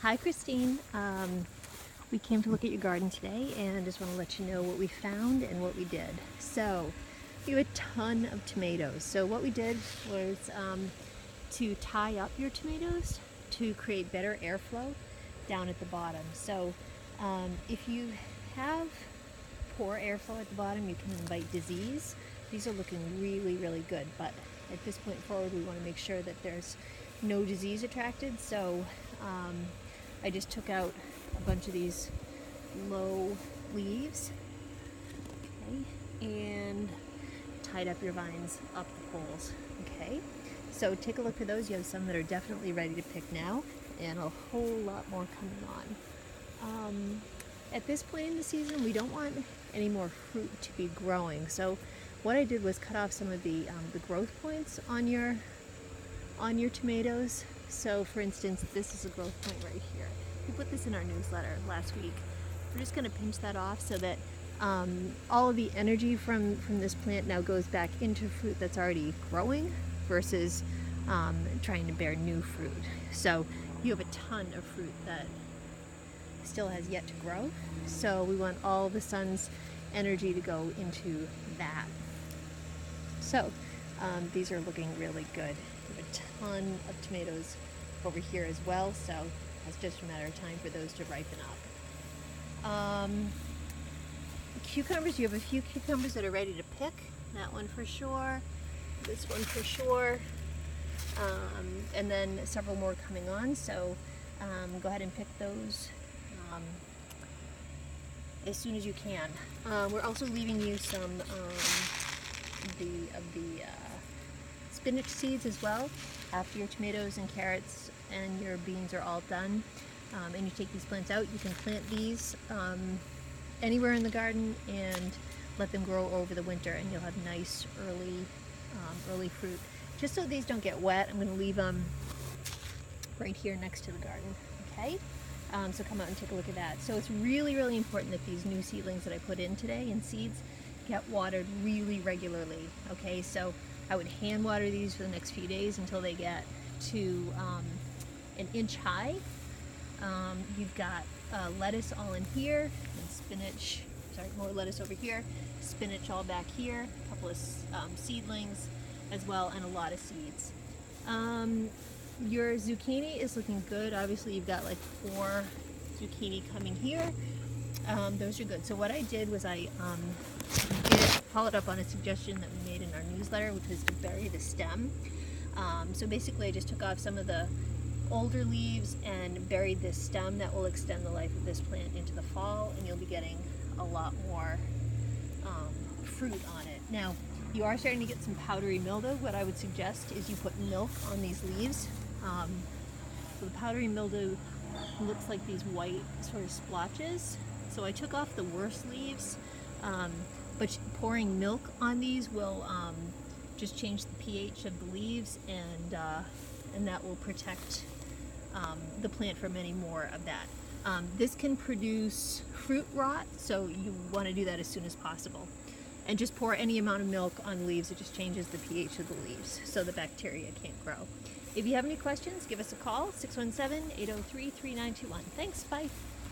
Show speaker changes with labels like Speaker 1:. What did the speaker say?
Speaker 1: Hi Christine, we came to look at your garden today and just want to let you know what we found and what we did. So we have a ton of tomatoes. So what we did was to tie up your tomatoes to create better airflow down at the bottom. So if you have poor airflow at the bottom, you can invite disease. These are looking really, really good, but at this point forward, we want to make sure that there's no disease attracted. So I just took out a bunch of these low leaves, okay, and tied up your vines up the poles, okay? So take a look for those. You have some that are definitely ready to pick now, and a whole lot more coming on. At this point in the season, we don't want any more fruit to be growing. So what I did was cut off some of the growth points on your tomatoes. So for instance, this is a growth point right here. We put this in our newsletter last week. We're just going to pinch that off so that all of the energy from this plant now goes back into fruit that's already growing versus trying to bear new fruit. So you have a ton of fruit that still has yet to grow. So we want all the sun's energy to go into that. So these are looking really good. We have a ton of tomatoes over here as well, so it's just a matter of time for those to ripen up. Cucumbers, you have a few cucumbers that are ready to pick. That one for sure, this one for sure, and then several more coming on, so go ahead and pick those as soon as you can. We're also leaving you some of the spinach seeds as well after your tomatoes and carrots and your beans are all done, and you take these plants out. You can plant these anywhere in the garden and let them grow over the winter, and you'll have nice early fruit. Just so these don't get wet, I'm going to leave them right here next to the garden, okay? So come out and take a look at that. So it's really, really important that these new seedlings that I put in today and seeds get watered really regularly, okay? So I would hand water these for the next few days until they get to an inch high. You've got lettuce all in here, and spinach, sorry, more lettuce over here, spinach all back here, a couple of seedlings as well, and a lot of seeds. Your zucchini is looking good. Obviously you've got like 4 zucchini coming here. Those are good. So what I did was I followed up on a suggestion that we made in our newsletter, which was to bury the stem. So basically I just took off some of the older leaves and buried this stem. That will extend the life of this plant into the fall, and you'll be getting a lot more fruit on it. Now, you are starting to get some powdery mildew. What I would suggest is you put milk on these leaves. So the powdery mildew looks like these white sort of splotches. So I took off the worst leaves, but pouring milk on these will just change the pH of the leaves, and that will protect the plant from any more of that. This can produce fruit rot, so you want to do that as soon as possible. And just pour any amount of milk on leaves. It just changes the pH of the leaves so the bacteria can't grow. If you have any questions, give us a call, 617-803-3921. Thanks, bye.